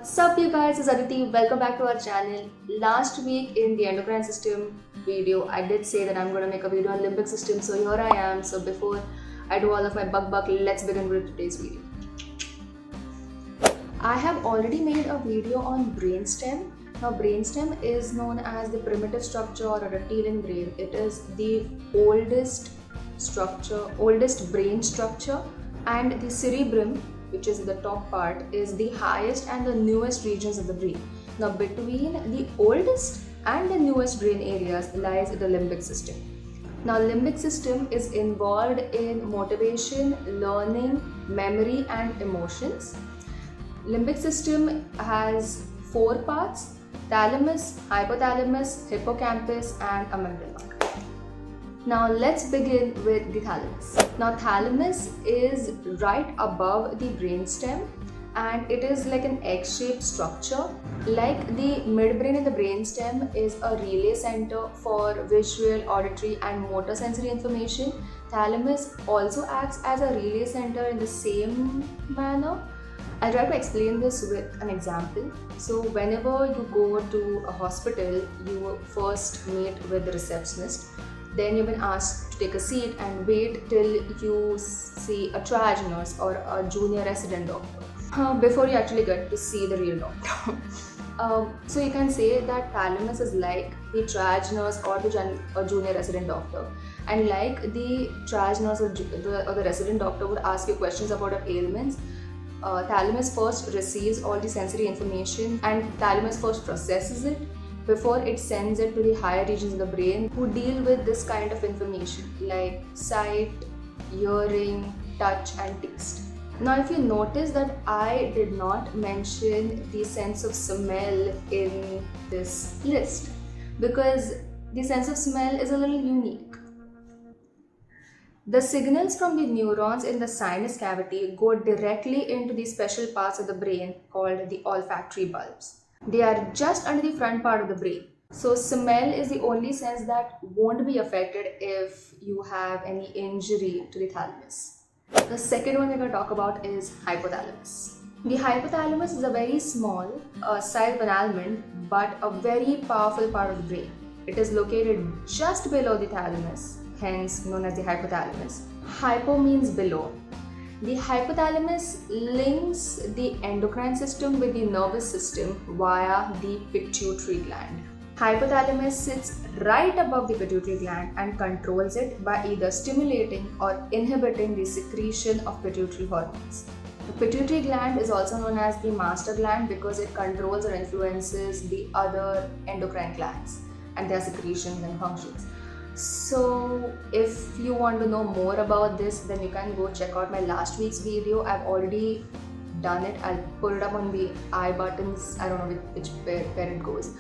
Sup you guys, it's Aditi. Welcome back to our channel. Last week in the endocrine system video, I did say that I'm going to make a video on limbic system. So here I am. So before I do all of my buck, let's begin with today's video. I have already made a video on brainstem. Now brainstem is known as the primitive structure or a reptilian brain. It is the oldest brain structure, and the cerebrum, which is the top part, is the highest and the newest regions of the brain. Now between the oldest and the newest brain areas lies the limbic system. Now limbic system is involved in motivation, learning, memory and emotions. Limbic system has four parts: thalamus, hypothalamus, hippocampus and amygdala. Now let's begin with the thalamus. Now thalamus is right above the brainstem and it is like an egg-shaped structure. Like the midbrain in the brainstem is a relay center for visual, auditory and motor sensory information. Thalamus also acts as a relay center in the same manner. I'll try to explain this with an example. So whenever you go to a hospital, you first meet with the receptionist. Then you've been asked to take a seat and wait till you see a triage nurse or a junior resident doctor before you actually get to see the real doctor. So you can say that thalamus is like the triage nurse or the junior resident doctor. And like the triage nurse or the resident doctor would ask you questions about your ailments, thalamus first receives all the sensory information and thalamus first processes it before it sends it to the higher regions of the brain who deal with this kind of information like sight, hearing, touch and taste. Now if you notice that I did not mention the sense of smell in this list because the sense of smell is a little unique. The signals from the neurons in the sinus cavity go directly into the special parts of the brain called the olfactory bulbs. They are just under the front part of the brain. So smell is the only sense that won't be affected if you have any injury to the thalamus. The second one we're going to talk about is hypothalamus. The hypothalamus is a very small size of an almond but a very powerful part of the brain. It is located just below the thalamus, hence known as the hypothalamus. Hypo means below. The hypothalamus links the endocrine system with the nervous system via the pituitary gland. Hypothalamus sits right above the pituitary gland and controls it by either stimulating or inhibiting the secretion of pituitary hormones. The pituitary gland is also known as the master gland because it controls or influences the other endocrine glands and their secretions and functions. So if you want to know more about this, then you can go check out my last week's video. I've already done it. I'll put it up on the I buttons. I don't know which where it goes.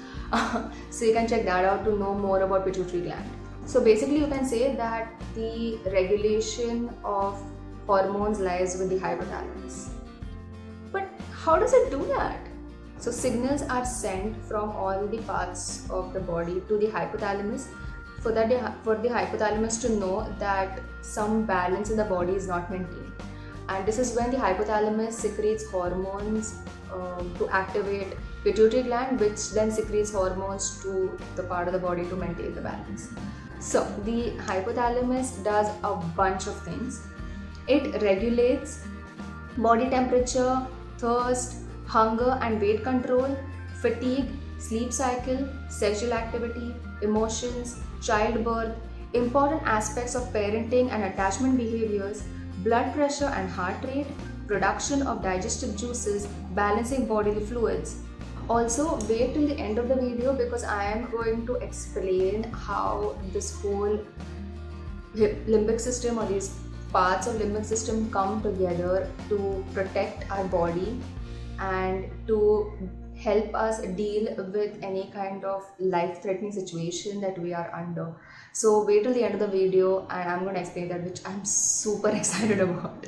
So you can check that out to know more about pituitary gland. So basically you can say that the regulation of hormones lies with the hypothalamus. But how does it do that? So signals are sent from all the parts of the body to the hypothalamus for the hypothalamus to know that some balance in the body is not maintained. And this is when the hypothalamus secretes hormones to activate pituitary gland, which then secretes hormones to the part of the body to maintain the balance. So the hypothalamus does a bunch of things. It regulates body temperature, thirst, hunger and weight control, fatigue, sleep cycle, sexual activity, emotions, childbirth, important aspects of parenting and attachment behaviors, blood pressure and heart rate, production of digestive juices, balancing bodily fluids. Also, wait till the end of the video because I am going to explain how this whole limbic system or these parts of limbic system come together to protect our body and to help us deal with any kind of life-threatening situation that we are under. So wait till the end of the video and I'm going to explain that, which I'm super excited about.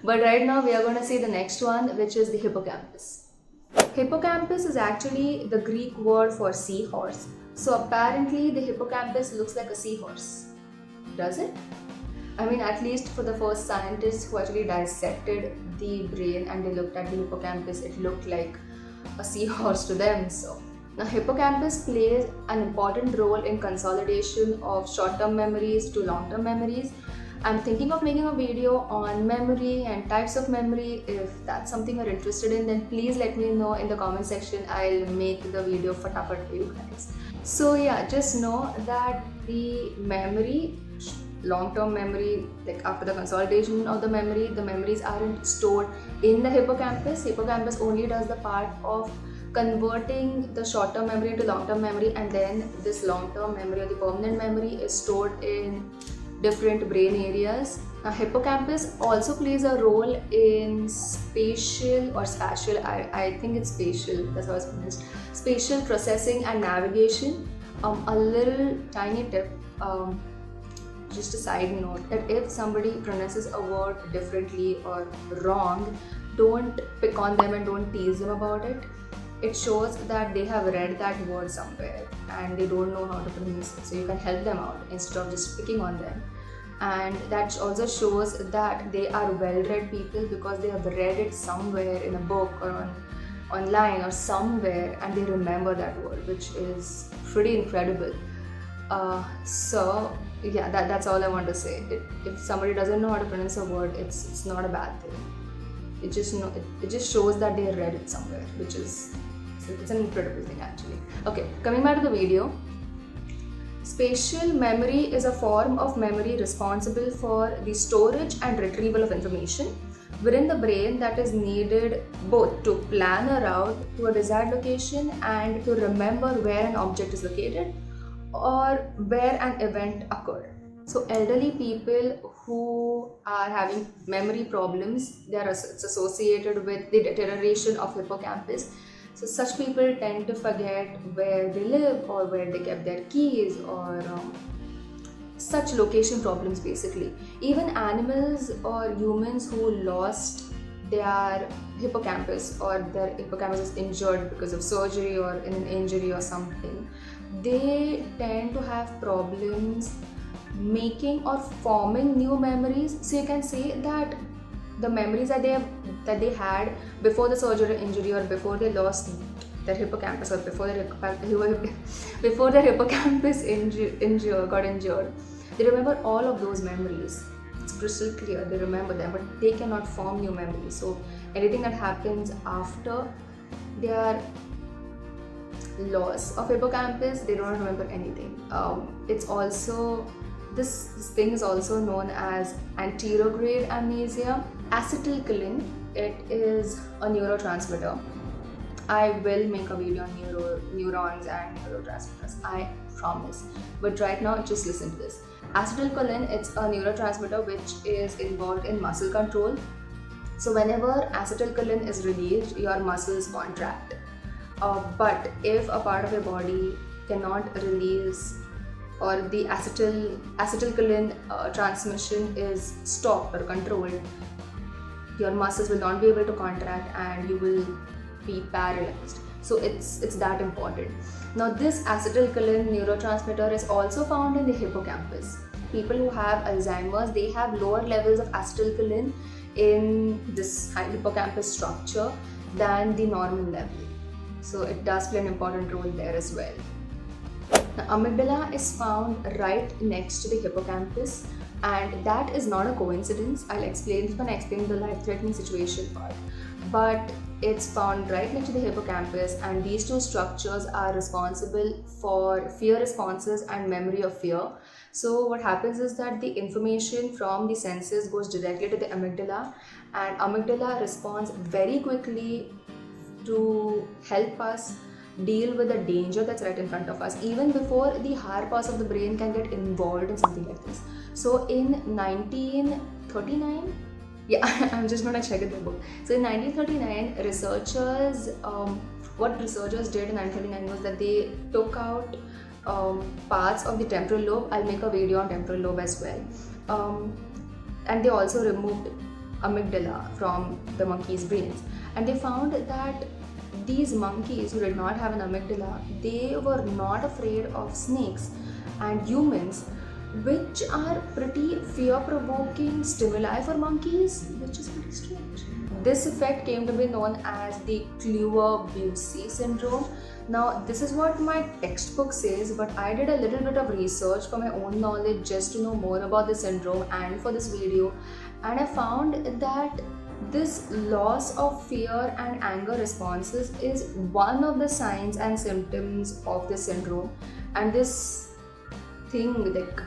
But right now we are going to see the next one, which is the hippocampus. Hippocampus is actually the Greek word for seahorse. So apparently the hippocampus looks like a seahorse. Does it? I mean, at least for the first scientists who actually dissected the brain and they looked at the hippocampus, it looked like a seahorse to them. So now hippocampus plays an important role in consolidation of short-term memories to long-term memories. I'm thinking of making a video on memory and types of memory. If that's something you're interested in, then please let me know in the comment section. I'll make the video fatafat for you guys. So yeah, just know that the memory, long-term memory, like after the consolidation of the memories aren't stored in the hippocampus. Hippocampus only does the part of converting the short-term memory into long-term memory, and then this long-term memory or the permanent memory is stored in different brain areas. Now, hippocampus also plays a role in spatial or spatial, I think it's spatial, that's how it's pronounced, spatial processing and navigation. A little tiny tip, just a side note, that if somebody pronounces a word differently or wrong, don't pick on them and don't tease them about it. It shows that they have read that word somewhere and they don't know how to pronounce it. So you can help them out instead of just picking on them. And that also shows that they are well-read people because they have read it somewhere in a book or online or somewhere, and they remember that word, which is pretty incredible. So yeah, that's all I want to say. If somebody doesn't know how to pronounce a word, it's not a bad thing. It just shows that they read it somewhere, which is it's an incredible thing actually. Okay, coming back to the video. Spatial memory is a form of memory responsible for the storage and retrieval of information within the brain that is needed both to plan a route to a desired location and to remember where an object is located or where an event occurred. So elderly people who are having memory problems, it's associated with the deterioration of hippocampus. So such people tend to forget where they live or where they kept their keys or such location problems basically. Even animals or humans who lost their hippocampus or their hippocampus is injured because of surgery or in an injury or something, they tend to have problems making or forming new memories. So you can say that the memories that they had before the surgery or injury or before they lost their hippocampus or before their hippocampus got injured, they remember all of those memories. It's crystal clear, they remember them, but they cannot form new memories. So anything that happens after their loss of hippocampus, they don't remember anything. It's also this thing is also known as anterograde amnesia. Acetylcholine, it is a neurotransmitter. I will make a video on neurons and neurotransmitters, I promise. But right now, just listen to this. Acetylcholine, it's a neurotransmitter which is involved in muscle control. So whenever acetylcholine is released, your muscles contract. But if a part of your body cannot release or the acetylcholine transmission is stopped or controlled, your muscles will not be able to contract and you will be paralyzed. So it's that important. Now this acetylcholine neurotransmitter is also found in the hippocampus. People who have Alzheimer's, they have lower levels of acetylcholine in this hippocampus structure than the normal level. So it does play an important role there as well. Now, amygdala is found right next to the hippocampus, and that is not a coincidence. I'll explain when I explain the life-threatening situation part. But it's found right next to the hippocampus, and these two structures are responsible for fear responses and memory of fear. So what happens is that the information from the senses goes directly to the amygdala, and amygdala responds very quickly to help us deal with the danger that's right in front of us, even before the higher parts of the brain can get involved in something like this. So in 1939, I'm just gonna check in the book. So in 1939, what researchers did in 1939 was that they took out parts of the temporal lobe. I'll make a video on temporal lobe as well. And they also removed amygdala from the monkeys' brains. And they found that these monkeys who did not have an amygdala, they were not afraid of snakes and humans, which are pretty fear-provoking stimuli for monkeys, which is pretty strange. this effect came to be known as the Kluwer-Bucy syndrome. Now, this is what my textbook says, but I did a little bit of research for my own knowledge just to know more about the syndrome and for this video, and I found that this loss of fear and anger responses is one of the signs and symptoms of the syndrome. And this thing, like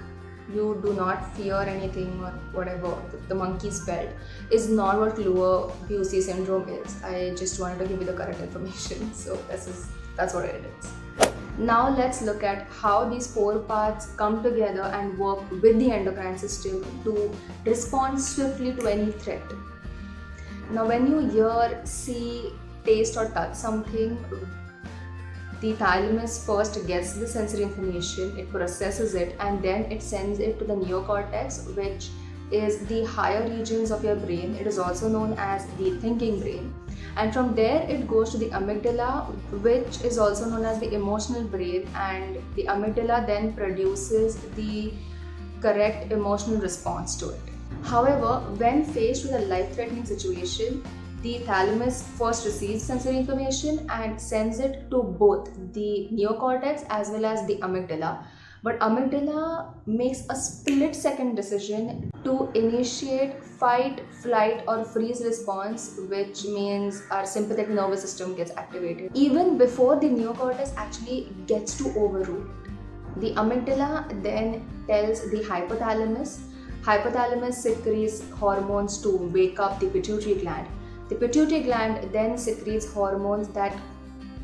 you do not fear anything or whatever the monkeys felt, is not what Kluwer-Bucy syndrome is. I just wanted to give you the correct information. So that's what it is. Now let's look at how these 4 parts come together and work with the endocrine system to respond swiftly to any threat. Now when you hear, see, taste or touch something, the thalamus first gets the sensory information, it processes it, and then it sends it to the neocortex, which is the higher regions of your brain. It is also known as the thinking brain. And from there it goes to the amygdala, which is also known as the emotional brain, and the amygdala then produces the correct emotional response to it. However, when faced with a life-threatening situation, the thalamus first receives sensory information and sends it to both the neocortex as well as the amygdala. But amygdala makes a split-second decision to initiate fight, flight or freeze response, which means our sympathetic nervous system gets activated even before the neocortex actually gets to overrule it. The amygdala then tells the hypothalamus. Hypothalamus secretes hormones to wake up the pituitary gland. The pituitary gland then secretes hormones that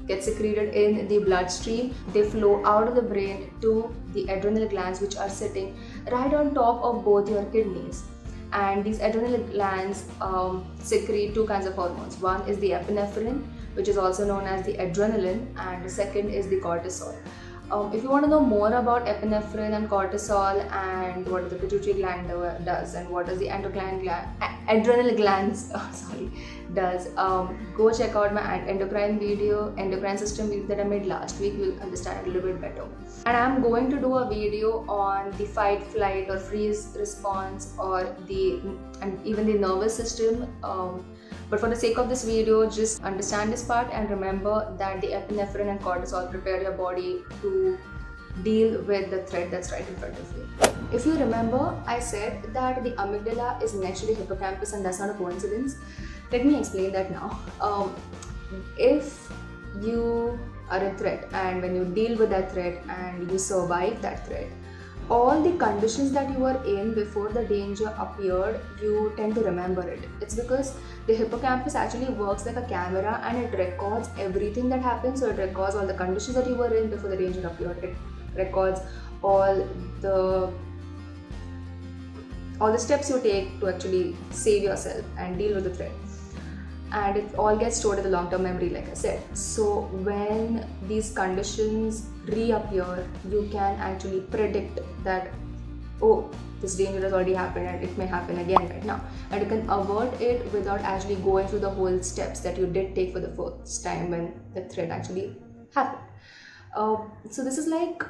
get secreted in the bloodstream. They flow out of the brain to the adrenal glands, which are sitting right on top of both your kidneys. And these adrenal glands secrete 2 kinds of hormones. One is the epinephrine, which is also known as the adrenaline, and the second is the cortisol. If you want to know more about epinephrine and cortisol and what the pituitary gland does and what does the adrenal glands does, go check out my endocrine system video that I made last week. You'll understand it a little bit better. And I'm going to do a video on the fight, flight or freeze response and even the nervous system. But for the sake of this video, just understand this part and remember that the epinephrine and cortisol prepare your body to deal with the threat that's right in front of you. If you remember, I said that the amygdala is next to the hippocampus, and that's not a coincidence. Let me explain that now. If you are a threat and when you deal with that threat and you survive that threat, all the conditions that you were in before the danger appeared, you tend to remember it. It's because the hippocampus actually works like a camera and it records everything that happens. So it records all the conditions that you were in before the danger appeared. It records all the steps you take to actually save yourself and deal with the threat. And it all gets stored in the long-term memory, like I said. So when these conditions reappear, you can actually predict that, oh, this danger has already happened and it may happen again right now. And you can avert it without actually going through the whole steps that you did take for the first time when the threat actually happened. So this is like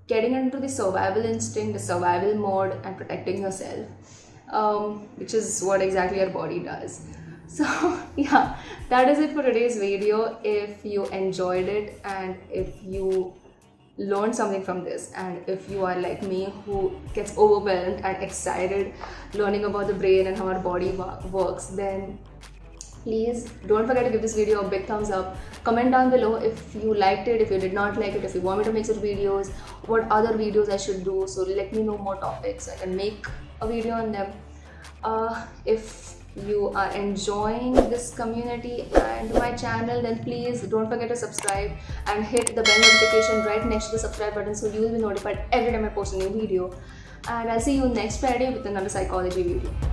getting into the survival instinct, the survival mode, and protecting yourself, which is what exactly your body does. So yeah, that is it for today's video. If you enjoyed it and if you learned something from this, and if you are like me who gets overwhelmed and excited learning about the brain and how our body works, then please don't forget to give this video a big thumbs up. Comment down below if you liked it, if you did not like it, if you want me to make such videos, what other videos I should do. So let me know more topics so I can make a video on them. If you are enjoying this community and my channel, then please don't forget to subscribe and hit the bell notification right next to the subscribe button so you will be notified every time I post a new video. And I'll see you next Friday with another psychology video.